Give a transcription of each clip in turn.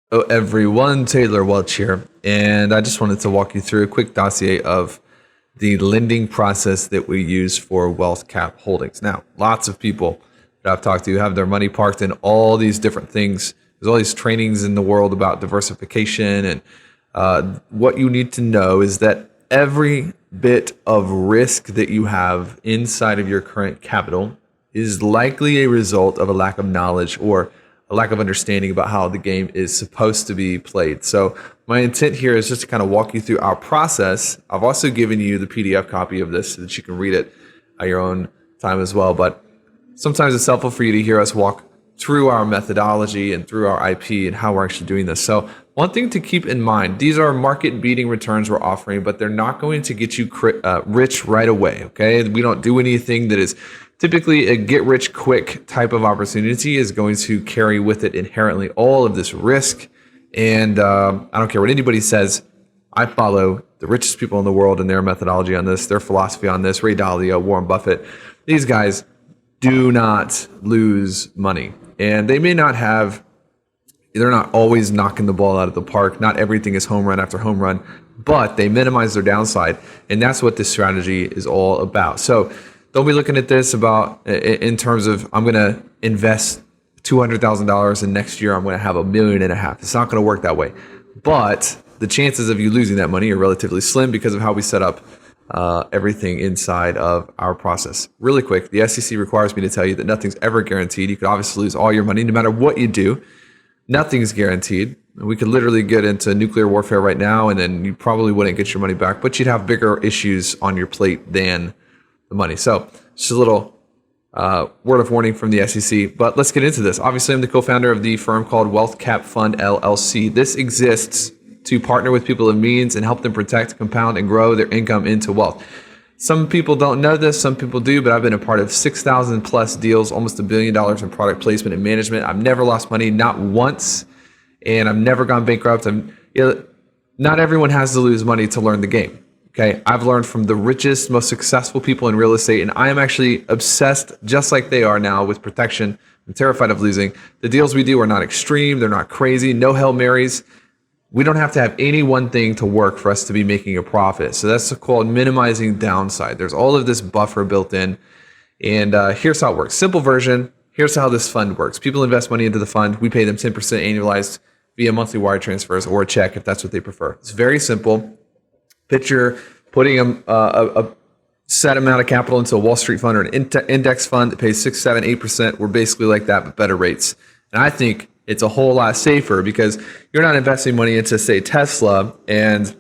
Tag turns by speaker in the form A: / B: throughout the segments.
A: Hello everyone, Taylor Welch here, and I just wanted to walk you through a quick dossier of the lending process that we use for wealth cap holdings. Now, lots of people that I've talked to have their money parked in all these different things. There's all these trainings in the world about diversification, and what you need to know is that every bit of risk that you have inside of your current capital is likely a result of a lack of knowledge or a lack of understanding about how the game is supposed to be played. So my intent here is just to kind of walk you through our process. I've also given you the PDF copy of this so that you can read it at your own time as well. But sometimes it's helpful for you to hear us walk through our methodology and through our IP and how we're actually doing this. So one thing to keep in mind, these are market beating returns we're offering, but they're not going to get you rich right away. Okay. We don't do anything that is typically a get rich quick type of opportunity is going to carry with it inherently all of this risk. And I don't care what anybody says. I follow the richest people in the world and their methodology on this, their philosophy on this. Ray Dalio, Warren Buffett, these guys do not lose money. And they may not have, they're not always knocking the ball out of the park. Not everything is home run after home run, but they minimize their downside. And that's what this strategy is all about. So don't be looking at this about in terms of I'm going to invest $200,000 and next year I'm going to have $1.5 million. It's not going to work that way. But the chances of you losing that money are relatively slim because of how we set up everything inside of our process. Really quick, the SEC requires me to tell you that nothing's ever guaranteed. You could obviously lose all your money no matter what you do. Nothing's guaranteed. We could literally get into nuclear warfare right now and then you probably wouldn't get your money back, but you'd have bigger issues on your plate than the money. So just a little word of warning from the SEC, but let's get into this. Obviously, I'm the co-founder of the firm called Wealth Cap Fund LLC. This exists to partner with people of means and help them protect, compound, and grow their income into wealth. Some people don't know this, some people do, but I've been a part of 6,000 plus deals, almost $1 billion in product placement and management. I've never lost money, not once, and I've never gone bankrupt. Not everyone has to lose money to learn the game. Okay, I've learned from the richest, most successful people in real estate, and I am actually obsessed, just like they are now, with protection. I'm terrified of losing. The deals we do are not extreme, they're not crazy, no Hail Marys. We don't have to have any one thing to work for us to be making a profit. So that's called minimizing downside. There's all of this buffer built in. And here's how it works. Simple version, here's how this fund works. People invest money into the fund. We pay them 10% annualized via monthly wire transfers or a check if that's what they prefer. It's very simple. Picture putting a set amount of capital into a Wall Street fund or an index fund that pays 6, 7, 8%. We're basically like that, but better rates. And I think it's a whole lot safer because you're not investing money into, say, Tesla. And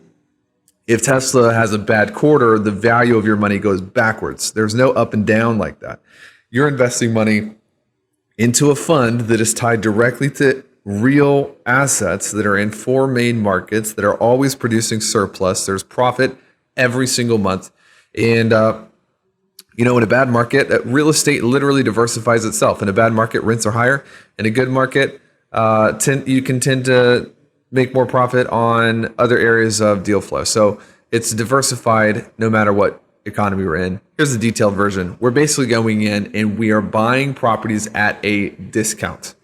A: if Tesla has a bad quarter, the value of your money goes backwards. There's no up and down like that. You're investing money into a fund that is tied directly to real assets that are in 4 main markets that are always producing surplus. There's profit every single month. And, in a bad market, real estate literally diversifies itself. In a bad market, rents are higher. In a good market, you can tend to make more profit on other areas of deal flow. So it's diversified no matter what economy we're in. Here's the detailed version. We're basically going in and we are buying properties at a discount.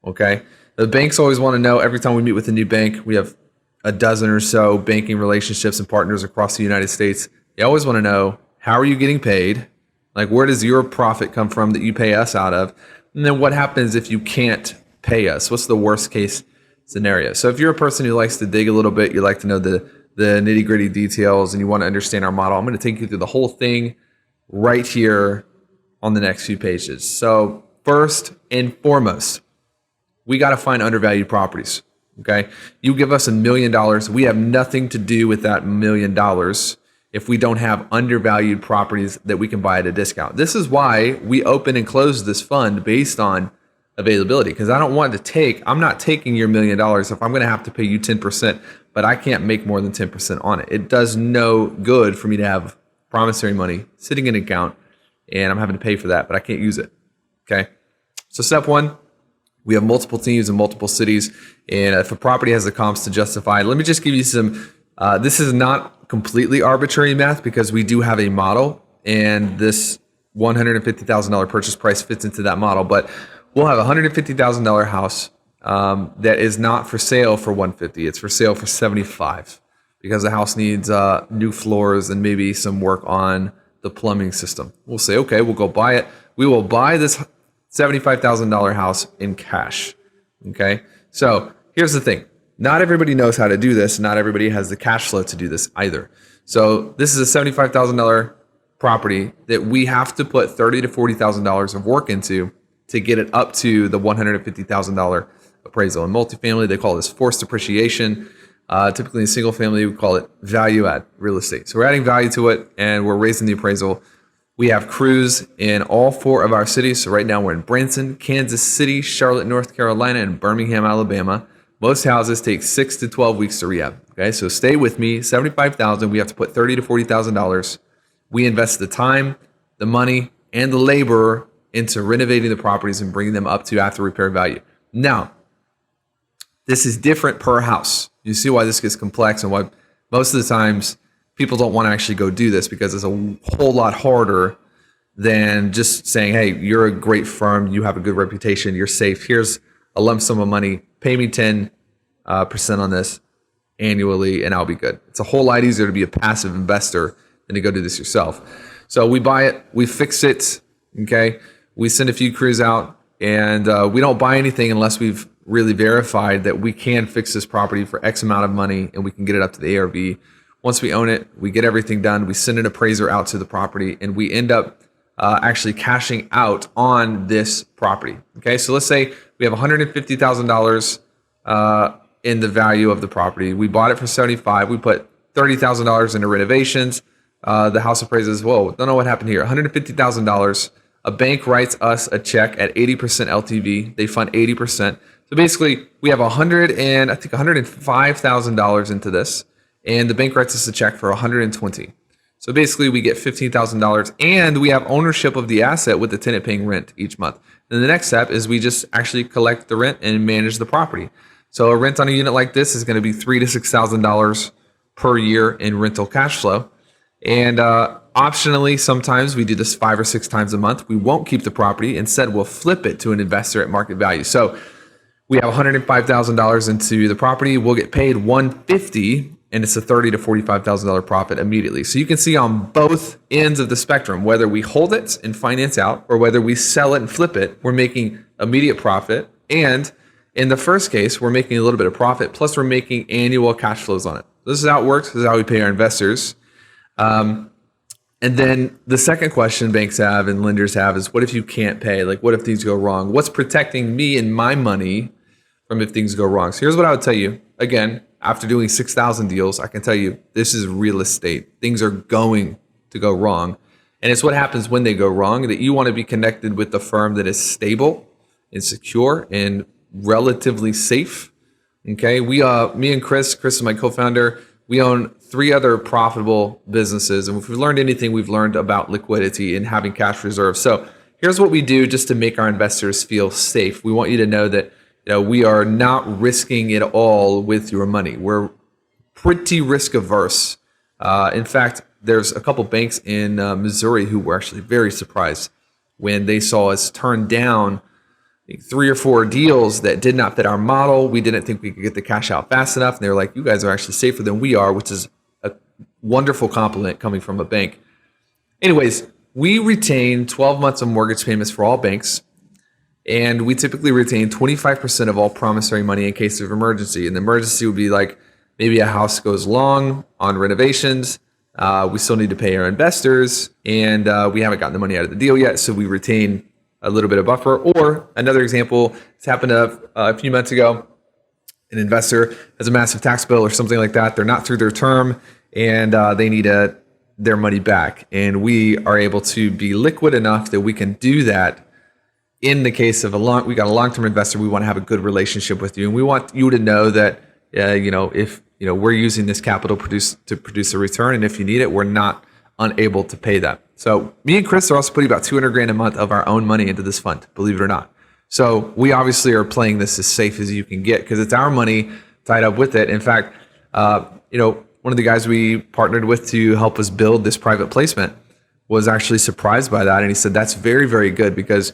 A: Okay. The banks always want to know every time we meet with a new bank, we have a dozen or so banking relationships and partners across the United States. They always want to know, how are you getting paid? Like, where does your profit come from that you pay us out of? And then what happens if you can't pay us? What's the worst case scenario? So if you're a person who likes to dig a little bit, you like to know the nitty gritty details and you want to understand our model, I'm going to take you through the whole thing right here on the next few pages. So first and foremost, we got to find undervalued properties. Okay. You give us $1 million. We have nothing to do with that $1 million if we don't have undervalued properties that we can buy at a discount. This is why we open and close this fund based on availability, because I'm not taking your $1 million if I'm going to have to pay you 10%, but I can't make more than 10% on it. It does no good for me to have promissory money sitting in an account and I'm having to pay for that, but I can't use it. Okay. So step one, we have multiple teams in multiple cities. And if a property has the comps to justify, let me just give you some, this is not completely arbitrary math because we do have a model and this $150,000 purchase price fits into that model, but we'll have a $150,000 house that is not for sale for 150. It's for sale for 75 because the house needs new floors and maybe some work on the plumbing system. We'll say, okay, we'll go buy it. We will buy this $75,000 house in cash. Okay. So here's the thing. Not everybody knows how to do this. Not everybody has the cash flow to do this either. So this is a $75,000 property that we have to put $30,000 to $40,000 of work into to get it up to the $150,000 appraisal. In multifamily, they call this forced appreciation. Typically in single family, we call it value add real estate. So we're adding value to it and we're raising the appraisal. We have crews in all 4 of our cities. So right now we're in Branson, Kansas City, Charlotte, North Carolina, and Birmingham, Alabama. Most houses take 6 to 12 weeks to rehab. Okay, so stay with me. $75,000. We have to put $30,000 to $40,000. We invest the time, the money, and the labor into renovating the properties and bringing them up to after repair value. Now, this is different per house. You see why this gets complex and why most of the times people don't want to actually go do this because it's a whole lot harder than just saying, hey, you're a great firm, you have a good reputation, you're safe. Here's a lump sum of money, pay me 10% on this annually and I'll be good. It's a whole lot easier to be a passive investor than to go do this yourself. So we buy it, we fix it, okay? We send a few crews out and we don't buy anything unless we've really verified that we can fix this property for X amount of money and we can get it up to the ARV. Once we own it, we get everything done. We send an appraiser out to the property and we end up actually cashing out on this property. Okay, so let's say we have $150,000 in the value of the property. We bought it for 75. We put $30,000 into renovations. The house appraises, whoa, don't know what happened here. $150,000. A bank writes us a check at 80% LTV. They fund 80%. So basically, we have $105,000 into this, and the bank writes us a check for $120,000. So basically, we get $15,000, and we have ownership of the asset with the tenant paying rent each month. Then the next step is we just actually collect the rent and manage the property. So a rent on a unit like this is going to be $3,000 to $6,000 per year in rental cash flow. And optionally, sometimes we do this 5 or 6 times a month. We won't keep the property. Instead, we'll flip it to an investor at market value. So we have $105,000 into the property. We'll get paid $150,000, and it's a $30,000 to $45,000 profit immediately. So you can see on both ends of the spectrum, whether we hold it and finance out or whether we sell it and flip it, we're making immediate profit. And in the first case, we're making a little bit of profit, plus we're making annual cash flows on it. This is how it works. This is how we pay our investors. And then the second question banks have and lenders have is, what if you can't pay? Like, what if things go wrong? What's protecting me and my money from if things go wrong? So here's what I would tell you. Again, after doing 6,000 deals, I can tell you this is real estate. Things are going to go wrong. And it's what happens when they go wrong that you want to be connected with the firm that is stable and secure and relatively safe. Okay, me and Chris is my co-founder. We own 3 other profitable businesses. And if we've learned anything, we've learned about liquidity and having cash reserves. So here's what we do just to make our investors feel safe. We want you to know that we are not risking it all with your money. We're pretty risk averse. In fact, there's a couple banks in Missouri who were actually very surprised when they saw us turn down 3 or 4 deals that did not fit our model. We didn't think we could get the cash out fast enough. And they were like, you guys are actually safer than we are, which is a wonderful compliment coming from a bank. Anyways, we retain 12 months of mortgage payments for all banks. And we typically retain 25% of all promissory money in case of emergency. And the emergency would be like maybe a house goes long on renovations. We still need to pay our investors and we haven't gotten the money out of the deal yet. So we retain a little bit of buffer. Or another example, it's happened a few months ago. An investor has a massive tax bill or something like that. They're not through their term and they need their money back. And we are able to be liquid enough that we can do that. In the case of we got a long-term investor, we want to have a good relationship with you. And we want you to know that, if we're using this capital to produce a return. And if you need it, we're not unable to pay that. So me and Chris are also putting about $200,000 a month of our own money into this fund, believe it or not. So we obviously are playing this as safe as you can get because it's our money tied up with it. In fact, one of the guys we partnered with to help us build this private placement was actually surprised by that. And he said, that's very, very good because,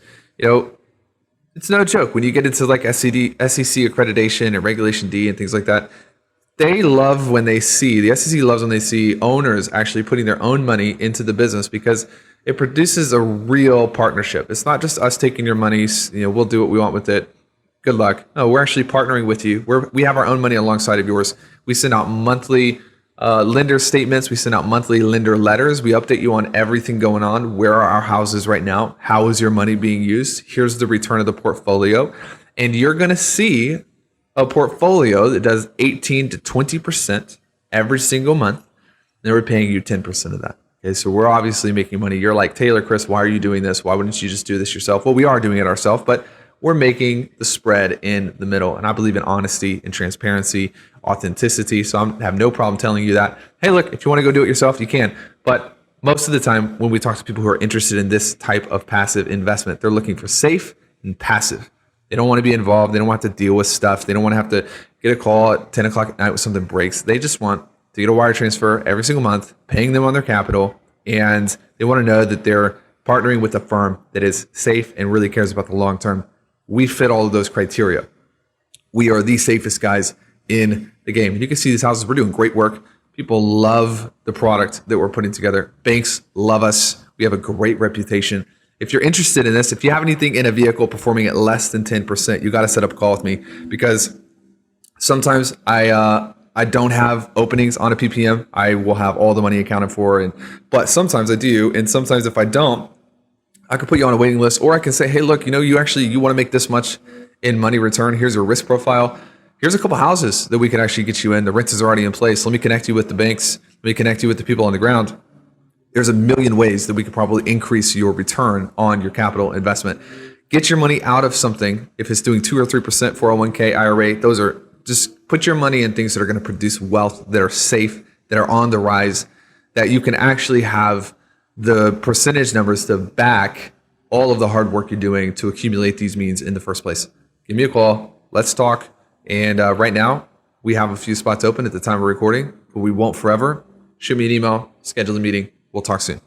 A: It's no joke. When you get into like SEC accreditation and Regulation D and things like that, they love when they see, the SEC loves when they see owners actually putting their own money into the business, because it produces a real partnership. It's not just us taking your money, we'll do what we want with it. Good luck. No, we're actually partnering with you. We have our own money alongside of yours. We send out monthly lender statements. We send out monthly lender letters. We update you on everything going on. Where are our houses right now? How is your money being used? Here's the return of the portfolio. And you're going to see a portfolio that does 18 to 20% every single month. And we're paying you 10% of that. Okay, so we're obviously making money. You're like, Taylor, Chris, why are you doing this? Why wouldn't you just do this yourself? Well, we are doing it ourselves, but we're making the spread in the middle. And I believe in honesty and transparency, authenticity. So I have no problem telling you that, hey, look, if you want to go do it yourself, you can. But most of the time when we talk to people who are interested in this type of passive investment, they're looking for safe and passive. They don't want to be involved. They don't want to deal with stuff. They don't want to have to get a call at 10 o'clock at night when something breaks. They just want to get a wire transfer every single month, paying them on their capital. And they want to know that they're partnering with a firm that is safe and really cares about the long term. We fit all of those criteria. We are the safest guys in the game. And you can see these houses. We're doing great work. People love the product that we're putting together. Banks love us. We have a great reputation. If you're interested in this, if you have anything in a vehicle performing at less than 10%, you got to set up a call with me, because sometimes I don't have openings on a PPM. I will have all the money accounted for, but sometimes I do. And sometimes if I don't, I could put you on a waiting list, or I can say, hey, look, you want to make this much in money return. Here's your risk profile. Here's a couple houses that we can actually get you in. The rent is already in place. Let me connect you with the banks. Let me connect you with the people on the ground. There's a million ways that we could probably increase your return on your capital investment. Get your money out of something. If it's doing 2 or 3% 401k, IRA, those are, just put your money in things that are going to produce wealth, that are safe, that are on the rise, that you can actually have the percentage numbers to back all of the hard work you're doing to accumulate these means in the first place. Give me a call. Let's talk. And right now, we have a few spots open at the time of recording, but we won't forever. Shoot me an email, schedule a meeting. We'll talk soon.